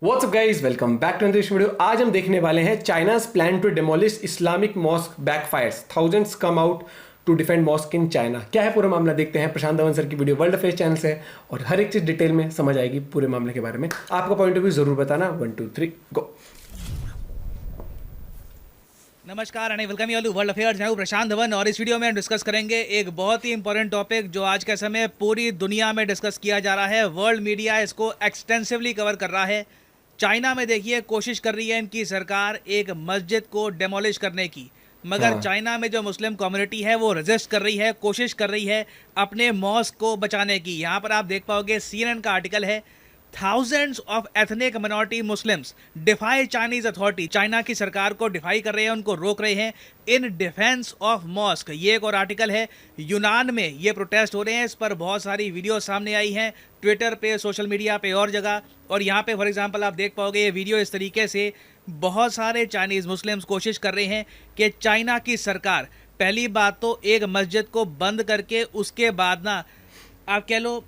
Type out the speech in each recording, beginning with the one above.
What's up guys, welcome back to this video. आज हम देखने वाले हैं China's plan to demolish Islamic mosque backfires, thousands come out to defend mosque in China. क्या है पूरा मामला, देखते हैं। प्रशांत धवन सर की वीडियो वर्ल्ड अफेयर्स चैनल से है और हर एक चीज डिटेल में समझ आएगी पूरे मामले के बारे में। आपका पॉइंट ऑफ व्यू जरूर बताना। 1 2 3 गो। नमस्कार and welcome you all to world affairs. मैं हूं प्रशांत धवन और इस वीडियो में हम डिस्कस करेंगे एक बहुत ही इंपॉर्टेंट टॉपिक जो आज के समय पूरी दुनिया में डिस्कस किया जा रहा है। वर्ल्ड मीडिया इसको एक्सटेंसिवली कवर कर रहा है। चाइना में देखिए कोशिश कर रही है इनकी सरकार एक मस्जिद को डेमोलिश करने की, मगर चाइना में जो मुस्लिम कम्युनिटी है वो रेजिस्ट कर रही है, कोशिश कर रही है अपने मॉस्क को बचाने की। यहाँ पर आप देख पाओगे CNN का आर्टिकल है, thousands of ethnic minority Muslims defy Chinese authority. China की सरकार को डिफाई कर रहे हैं, उनको रोक रहे हैं इन डिफेंस ऑफ मॉस्क। ये एक और आर्टिकल है, यूनान में ये प्रोटेस्ट हो रहे हैं। इस पर बहुत सारी वीडियो सामने आई हैं, ट्विटर पे, सोशल मीडिया पे और जगह। और यहाँ पे फॉर एग्जांपल आप देख पाओगे ये वीडियो इस तरीके से बहुत सारे चाइनीज़ मुस्लिम्स कोशिश कर रहे हैं कि चाइना की सरकार पहली बात तो एक मस्जिद को बंद करके उसके बाद ना आप कह लो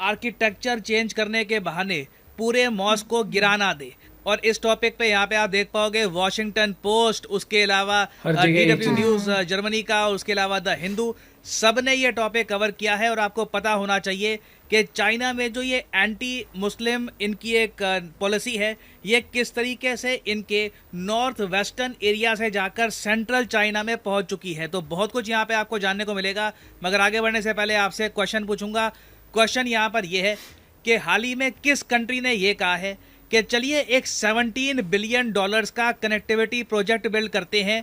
आर्किटेक्चर चेंज करने के बहाने पूरे मॉस्क को गिराना दे। और इस टॉपिक पे यहाँ पे आप देख पाओगे वॉशिंगटन पोस्ट, उसके अलावा DW न्यूज़ जर्मनी का, उसके अलावा द हिंदू, सब ने ये टॉपिक कवर किया है। और आपको पता होना चाहिए कि चाइना में जो ये एंटी मुस्लिम इनकी एक पॉलिसी है, ये किस तरीके से इनके नॉर्थ वेस्टर्न एरिया से जाकर सेंट्रल चाइना में पहुंच चुकी है। तो बहुत कुछ यहाँ पे आपको जानने को मिलेगा, मगर आगे बढ़ने से पहले आपसे क्वेश्चन पूछूंगा। क्वेश्चन यहाँ पर यह है कि हाल ही में किस कंट्री ने यह कहा है कि चलिए एक $17 बिलियन का कनेक्टिविटी प्रोजेक्ट बिल्ड करते हैं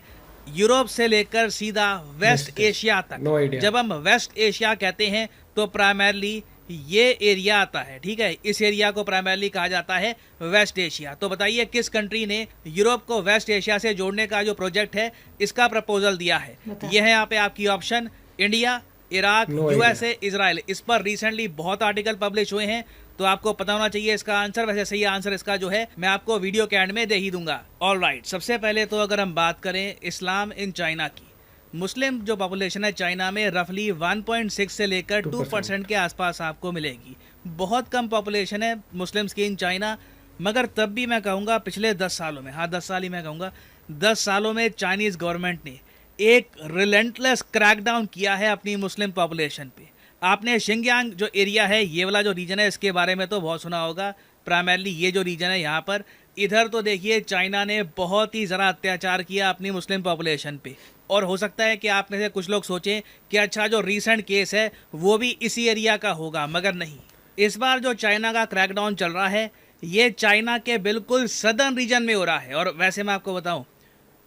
यूरोप से लेकर सीधा वेस्ट एशिया तक। जब हम वेस्ट एशिया कहते हैं तो प्राइमरली ये एरिया आता है, ठीक है। इस एरिया को प्राइमरली कहा जाता है वेस्ट एशिया। तो बताइए किस कंट्री ने यूरोप को वेस्ट एशिया से जोड़ने का जो प्रोजेक्ट है इसका प्रपोजल दिया है। यह है यहाँ पे आपकी option, India, Iraq, USA, Israel. इस पर रिसेंटली बहुत आर्टिकल पब्लिश हुए हैं, तो आपको पता होना चाहिए इसका आंसर। वैसे सही आंसर इसका जो है मैं आपको वीडियो के एंड में दे ही दूंगा। ऑलराइट, सबसे पहले तो अगर हम बात करें इस्लाम इन चाइना की, मुस्लिम जो पॉपुलेशन है चाइना में रफली 1.6 से लेकर 2% के आसपास आपको मिलेगी। बहुत कम पॉपुलेशन है मुस्लिम्स की इन चाइना, मगर तब भी मैं कहूँगा पिछले 10 सालों में, हाँ 10 साल ही मैं कहूँगा, 10 सालों में चाइनीज़ गवर्नमेंट ने एक रिलेंटलेस क्रैकडाउन किया है अपनी मुस्लिम पॉपुलेशन पे। आपने शिंगयांग जो एरिया है, ये वाला जो रीजन है, इसके बारे में तो बहुत सुना होगा। प्राइमरली ये जो रीजन है यहाँ पर, इधर तो देखिए चाइना ने बहुत ही ज़रा अत्याचार किया अपनी मुस्लिम पॉपुलेशन पे। और हो सकता है कि आप में से कुछ लोग सोचें कि अच्छा जो रीसेंट केस है वो भी इसी एरिया का होगा, मगर नहीं। इस बार जो चाइना का क्रैकडाउन चल रहा है ये चाइना के बिल्कुल सदर्न रीजन में हो रहा है। और वैसे मैं आपको बताऊँ,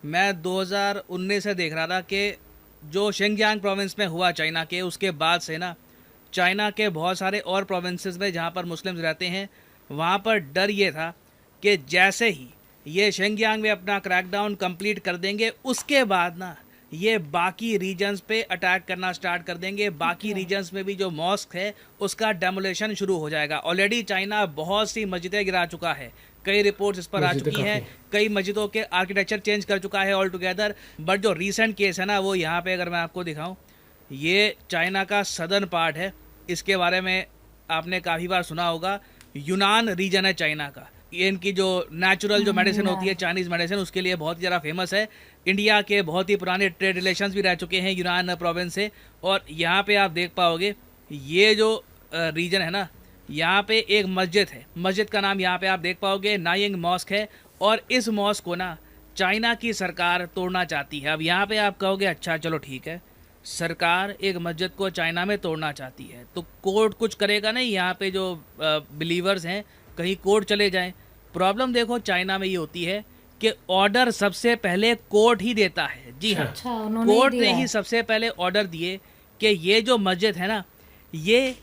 मैं 2019 से देख रहा था कि जो शिंगयांग प्रोविंस में हुआ चाइना के, उसके बाद से ना चाइना के बहुत सारे और प्रोविंसेस में जहाँ पर मुस्लिम्स रहते हैं वहाँ पर डर ये था कि जैसे ही ये शिंगयांग में अपना क्रैकडाउन कंप्लीट कर देंगे उसके बाद ना ये बाकी रीजन्स पे अटैक करना स्टार्ट कर देंगे। बाकी रीजन्स में भी जो मॉस्क है उसका डेमोलेशन शुरू हो जाएगा। ऑलरेडी चाइना बहुत सी मस्जिदें गिरा चुका है, कई रिपोर्ट्स इस पर आ चुकी हैं, कई मस्जिदों के आर्किटेक्चर चेंज कर चुका है ऑल टुगेदर। बट जो रीसेंट केस है ना वो यहाँ पे अगर मैं आपको दिखाऊं, ये चाइना का सदर्न पार्ट है। इसके बारे में आपने काफ़ी बार सुना होगा, यूनान रीजन है चाइना का। ये इनकी जो नेचुरल जो मेडिसिन होती है, चाइनीज़ मेडिसिन, उसके लिए बहुत ज़्यादा फेमस है। इंडिया के बहुत ही पुराने ट्रेड रिलेशंस भी रह चुके हैं यूनान प्रोविंस से। और यहाँ पे आप देख पाओगे ये जो रीजन है ना, यहाँ पे एक मस्जिद है, मस्जिद का नाम यहाँ पे आप देख पाओगे नायिंग मॉस्क है। और इस मॉस्क को ना चाइना की सरकार तोड़ना चाहती है। अब यहाँ पे आप कहोगे अच्छा चलो ठीक है, सरकार एक मस्जिद को चाइना में तोड़ना चाहती है तो कोर्ट कुछ करेगा नहीं, यहाँ पे जो बिलीवर्स हैं कहीं कोर्ट चले जाएं। प्रॉब्लम देखो चाइना में ये होती है कि ऑर्डर सबसे पहले कोर्ट ही देता है। जी हाँ, कोर्ट ने ही सबसे पहले ऑर्डर दिए कि ये जो मस्जिद है ना ये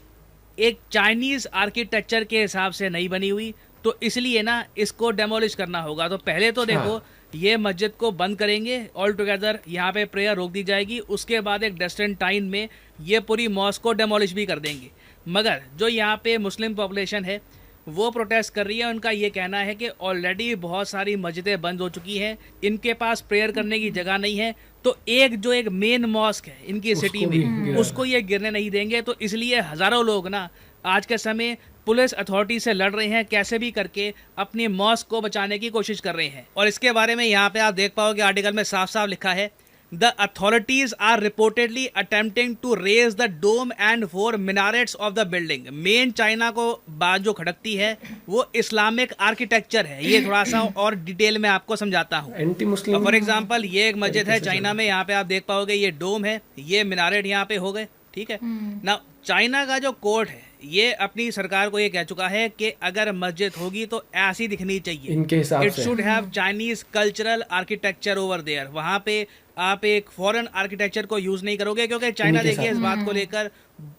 एक चाइनीज़ आर्किटेक्चर के हिसाब से नहीं बनी हुई, तो इसलिए ना इसको डेमोलिश करना होगा। तो पहले तो देखो ये मस्जिद को बंद करेंगे ऑल टुगेदर, यहाँ पे प्रेयर रोक दी जाएगी, उसके बाद एक डेस्टिनेड टाइम में ये पूरी मॉस्क को डेमोलिश भी कर देंगे। मगर जो यहाँ पे मुस्लिम पॉपुलेशन है वो प्रोटेस्ट कर रही है। उनका ये कहना है कि ऑलरेडी बहुत सारी मस्जिदें बंद हो चुकी हैं, इनके पास प्रेयर करने की जगह नहीं है, तो एक मेन मॉस्क है इनकी सिटी में उसको ये गिरने नहीं देंगे। तो इसलिए हज़ारों लोग ना आज के समय पुलिस अथॉरिटी से लड़ रहे हैं, कैसे भी करके अपनी मॉस्क को बचाने की कोशिश कर रहे हैं। और इसके बारे में यहाँ पे आप देख पाओगे आर्टिकल में साफ साफ लिखा है, the authorities are reportedly attempting to raze the dome and 4 minarets of the building. Main China को बात जो खड़कती है वो इस्लामिक आर्किटेक्चर है। ये थोड़ा सा और डिटेल में आपको समझाता हूँ। एंटी मुस्लिम फॉर एग्जाम्पल ये एक मस्जिद है चाइना में, यहाँ पे आप देख पाओगे ये डोम है, ये मिनारेट यहाँ पे हो गए, ठीक है ना। चाइना का जो कोर्ट है ये अपनी सरकार को ये कह चुका है कि अगर मस्जिद होगी तो ऐसी दिखनी चाहिए, इनके हिसाब इट से। Should have Chinese cultural architecture over there. वहाँ पे आप एक फॉरेन आर्किटेक्चर को यूज नहीं करोगे, क्योंकि चाइना इनके देखिए इस साथ। बात को लेकर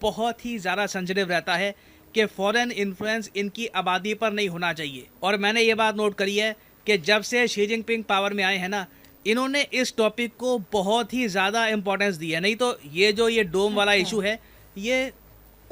बहुत ही ज्यादा सेंसिटिव रहता है कि फॉरेन इन्फ्लुएंस इनकी आबादी पर नहीं होना चाहिए। और मैंने ये बात नोट करी है कि जब से शी जिनपिंग पावर में आए हैं ना, इन्होंने इस टॉपिक को बहुत ही ज़्यादा इम्पोर्टेंस दी है। नहीं तो ये डोम वाला इशू है, ये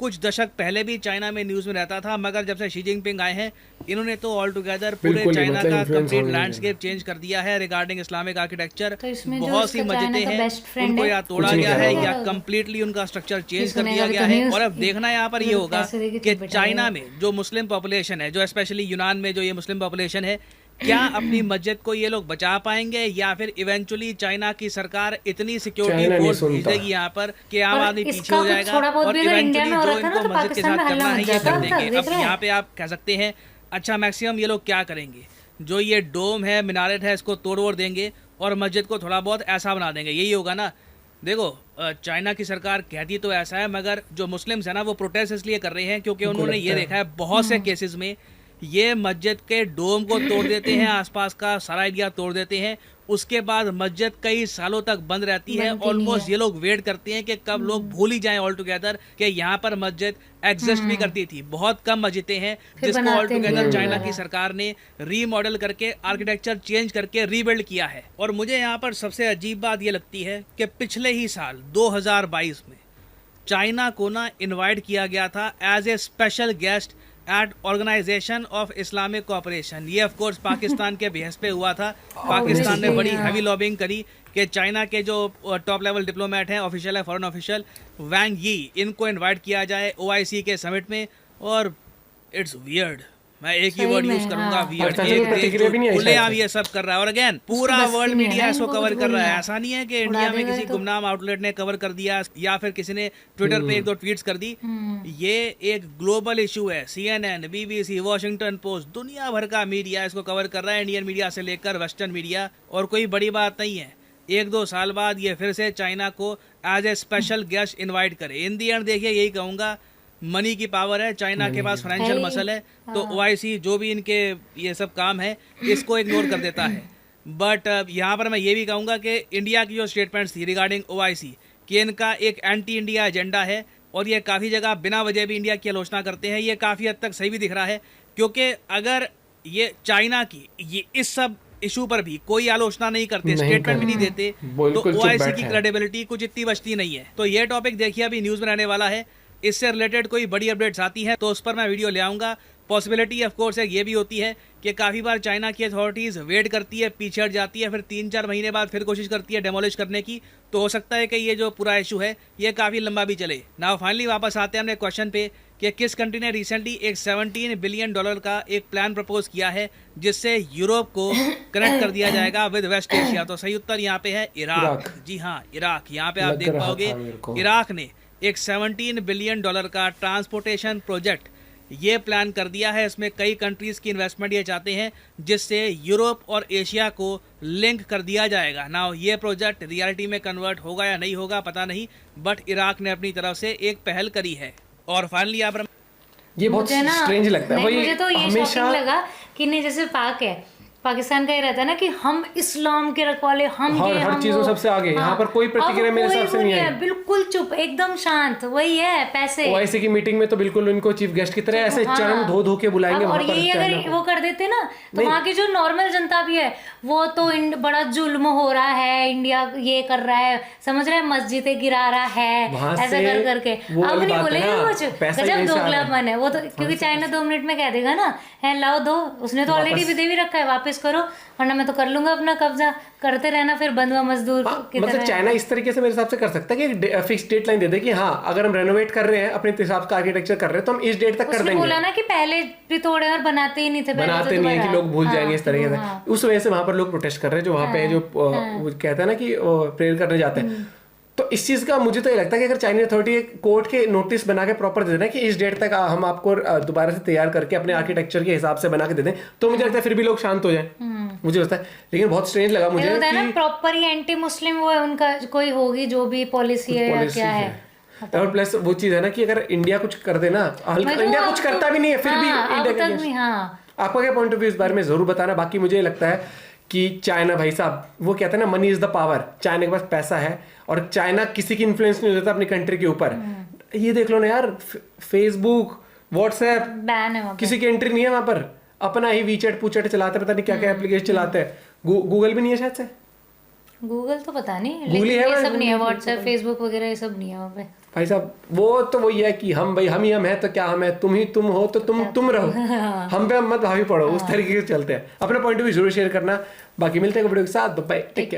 कुछ दशक पहले भी चाइना में न्यूज़ में रहता था, मगर जब से शी जिनपिंग आए हैं इन्होंने तो ऑल टुगेदर पूरे बिल्कुल ही चाइना मतलब का influence कंप्लीट होने लैंडस्केप चेंज कर दिया है रिगार्डिंग इस्लामिक आर्किटेक्चर। तो इसमें जो बहुत सी इसका मस्जिदें चाइना का हैं best friend उनको है, या तोड़ा कुछ नहीं गया कर है रहा या होगा। कंप्लीटली उनका स्ट्रक्चर चेंज इसको कर नहीं दिया अगर गया तो है। नहीं और अब उसकी- देखना यहाँ पर ये होगा पैसे देके कि चुप बैठा चाइना रहेगा। में जो मुस्लिम पॉपुलेशन है, जो स्पेशली यूनान में जो ये मुस्लिम पॉपुलेशन है, क्या अपनी मस्जिद को ये लोग बचा पाएंगे या फिर इवेंचुअली चाइना की सरकार इतनी चाइना सिक्योरिटी नहीं फोर्स सुनता। भेजेगी यहाँ पर कि आम और आदमी पीछे इसका हो कुछ जाएगा थोड़ा बहुत और भी अगर इंडिया इवेंचुअली में हो जो रहा था ना इनको तो मस्जिद के पाकिस्तान साथ में हल्ला करना है मच ये जाता कर था, देंगे। देख अब रहे हैं? यहाँ पे आप कह सकते हैं अच्छा मैक्सिमम ये लोग क्या करेंगे, जो ये डोम है मिनारेट है इसको तोड़ वोड़ देंगे और मस्जिद को थोड़ा बहुत ऐसा बना देंगे, यही होगा ना। देखो चाइना की सरकार कहती तो ऐसा है, मगर जो मुस्लिम्स है ना वो प्रोटेस्ट इसलिए कर रहे हैं क्योंकि उन्होंने ये लगता है। देखा है बहुत से केसेस में ये मस्जिद के डोम को तोड़ देते हैं, आसपास का सारा एरिया तोड़ देते हैं, उसके बाद मस्जिद कई सालों तक बंद रहती है। बनती नहीं ऑलमोस्ट है। ये लोग वेट करते हैं कि कब लोग भूल ही जाएं ऑल टुगेदर कि यहाँ पर मस्जिद एग्जिस्ट भी करती थी। बहुत कम मस्जिदें हैं फिर जिसको बनाते ऑल टुगेदर नहीं चाइना दोबारा। की सरकार ने रीमॉडल करके आर्किटेक्चर चेंज करके रीबिल्ड किया है। और मुझे यहाँ पर सबसे अजीब बात ये लगती है कि पिछले ही साल 2022 में चाइना को ना इनवाइट किया गया था as a special guest at organisation of Islamic cooperation. ये ऑफ कोर्स पाकिस्तान के बेहस पे हुआ था। पाकिस्तान ने बड़ी हैवी लॉबिंग करी कि चाइना के जो टॉप लेवल डिप्लोमेट हैं, ऑफिशियल है, फॉरेन ऑफिशियल, वैंग यी, इनको इनवाइट किया जाए OIC के समिट में। और इट्स वियर्ड, मैं एक ही सही वर्ड में, यूज करूंगा, हाँ। वियर्ड। पाकिस्तान की प्रतिक्रिया भी नहीं आई खुलेआम शायद। ये सब कर रहा है और अगेन पूरा बस्ती वर्ल्ड में है मीडिया ना, इसको इनको कवर कुछ कर रहा है। बोलना। ऐसा नहीं है कि उड़ा इंडिया में देगा किसी तो। गुमनाम आउटलेट ने कवर कर दिया या फिर किसी ने ट्विटर पे एक दो ट्वीट्स कर दी। ये एक ग्लोबल इशू है। CNN, BBC, वॉशिंगटन पोस्ट, दुनिया भर का मीडिया इसको कवर कर रहा है, इंडियन मीडिया से लेकर वेस्टर्न मीडिया। और कोई बड़ी बात नहीं है, 1-2 साल बाद ये फिर से चाइना को as a special guest invite करे। इन दी एंड देखिए यही कहूँगा, मनी की पावर है, चाइना के पास फाइनेंशियल है। मसल है, तो OIC जो भी इनके ये सब काम है इसको इग्नोर कर देता है। बट यहाँ पर मैं ये भी कहूँगा कि इंडिया की जो स्टेटमेंट्स थी रिगार्डिंग OIC कि इनका एक एंटी इंडिया एजेंडा है और ये काफ़ी जगह बिना वजह भी इंडिया की आलोचना करते हैं, ये काफ़ी हद तक सही भी दिख रहा है। क्योंकि अगर ये चाइना की ये इस सब इशू पर भी कोई आलोचना नहीं करते, नहीं स्टेटमेंट भी नहीं करते। देते, तो बिल्कुल चुप OIC बैठे की हैं। क्रेडिबिलिटी कुछ इतनी बचती नहीं है। तो ये टॉपिक देखिए अभी न्यूज़ में रहने वाला है, इससे रिलेटेड कोई बड़ी अपडेट्स आती हैं तो उस पर मैं वीडियो ले आऊँगा। पॉसिबिलिटी ऑफ कोर्स ये भी होती है कि काफ़ी बार चाइना की अथॉरिटीज़ वेट करती है, पीछे हट जाती है, फिर 3-4 महीने बाद फिर कोशिश करती है डेमोलिश करने की। तो हो सकता है कि ये जो पूरा इशू है ये काफ़ी लंबा भी चले। नाउ फाइनली वापस आते हैं अपने क्वेश्चन पे कि किस कंट्री ने रिसेंटली एक $17 बिलियन का एक प्लान प्रपोज किया है जिससे यूरोप को कनेक्ट कर दिया जाएगा विद वेस्ट एशिया। तो सही उत्तर यहाँ पे है इराक। जी हाँ, इराक। यहाँ पे आप लग देख रहा पाओगे था मेरे को। इराक ने एक $17 बिलियन का ट्रांसपोर्टेशन प्रोजेक्ट ये प्लान कर दिया है। इसमें कई कंट्रीज़ की इन्वेस्टमेंट ये चाहते हैं जिससे यूरोप और एशिया को लिंक कर दिया जाएगा। ना ये प्रोजेक्ट रियलिटी में कन्वर्ट होगा या नहीं होगा पता नहीं, बट इराक ने अपनी तरफ से एक पहल करी है। और फाइनली आप ये बहुत मुझे ना स्ट्रेंज लगता है नहीं, भाई। मुझे तो ये हमेशा शॉकिंग लगा कि नहीं, जैसे पाक है, पाकिस्तान का ये रहता है ना कि हम इस्लाम के रखवाले, हम हर- ये, हर हम चीजों वो। सबसे आगे। यहाँ पर कोई प्रतिक्रिया अब मेरे कोई हिसाब से वो नहीं है, आई। बिल्कुल चुप, एकदम शांत। वही है पैसे। OIC की मीटिंग में तो बिल्कुल उनको चीफ गेस्ट की तरह ऐसे हाँ। चरण धो के बुलाएंगे अब वहां और पर यही चाइना अगर को। वो कर देते ना तो नहीं। वहाँ की जो नॉर्मल जनता भी है वो तो बड़ा जुल्म हो रहा है, इंडिया ये कर रहा है, समझ रहे हैं, मस्जिदें गिरा रहा है, वहाँ ऐसा से कर करके। वो अब वाली नहीं बात है बोलेंगे ना, कुछ, पैसा ही गजब नहीं से आ रहा है। दोगलापन है वो तो, क्योंकि चाइना 2 मिनट में कह देगा ना है लाओ दो, उसने तो ऑलरेडी वापस- भी दे भी रखा है, वापस वापस करो, वरना मैं तो कर लूंगा अपना कब्जा। करते रहना फिर बंधुआ मजदूर की मतलब तरह। चाइना इस तरीके से मेरे हिसाब से कर सकता है कि फिक्स डेट लाइन दे दे कि हाँ अगर हम रेनोवेट कर रहे हैं अपने हिसाब का आर्किटेक्चर कर रहे हैं तो हम इस डेट तक कर उसने देंगे। बोला ना कि पहले भी तोड़े और बनाते ही नहीं थे, पहले बनाते तो नहीं है कि दोबारा। लोग भूल जाएंगे इस तरीके से। हाँ। उस वजह से वहां पर लोग प्रोटेस्ट कर रहे हैं, जो वहां पे जो वो कहते हैं ना कि प्रेयर करने जाते हैं। तो इस चीज का मुझे तो ये लगता है कि अगर चाइनीज अथॉरिटी कोर्ट के नोटिस बना के प्रॉपर दे देना कि इस डेट तक हम आपको दोबारा से तैयार करके अपने आर्किटेक्चर के हिसाब से बना के दे दें, तो मुझे लगता है फिर भी लोग शांत हो जाए। मुझे लगता है, लेकिन बहुत स्ट्रेंज लगा मुझे होता है ना कि प्रॉपर ही एंटी मुस्लिम वो है उनका, कोई होगी जो भी पॉलिसी है या पॉलिसी क्या है। और प्लस वो चीज है ना कि अगर इंडिया कुछ कर दे ना, इंडिया कुछ करता भी नहीं है फिर भी इंडिया तक भी। हाँ, आपका क्या पॉइंट ऑफ व्यू इस बारे में जरूर बताना। बाकी मुझे लगता है कि चाइना भाई साहब वो कहते हैं ना money is the power, China के पास पैसा है और चाइना किसी की इन्फ्लुएंस नहीं होता अपनी कंट्री के ऊपर। ये देख लो ना यार, फेसबुक व्हाट्सएप बैन है वहाँ पे। किसी की एंट्री नहीं है वहां पर, अपना ही वीचैट पूचैट चलाते, पता नहीं क्या क्या एप्लीकेशन चलाते हैं। गूगल भी नहीं है शायद से, गूगल तो पता नहीं, Google लेकिन ही है ये वहाँ, सब नहीं है, Google व्हाट्सएप फेसबुक वगैरह ये सब नहीं है वहाँ पे। भाई साहब वो तो वही है कि हम भाई हम ही हम है तो क्या हम है, तुम ही तुम हो तो तुम रहो, हम पे मत हावी पड़ो, उस तरीके से चलते हैं। अपना पॉइंट ऑफ व्यू जरूर शेयर करना। बाकी मिलते हैं वीडियो के साथ, बाय, टेक केयर।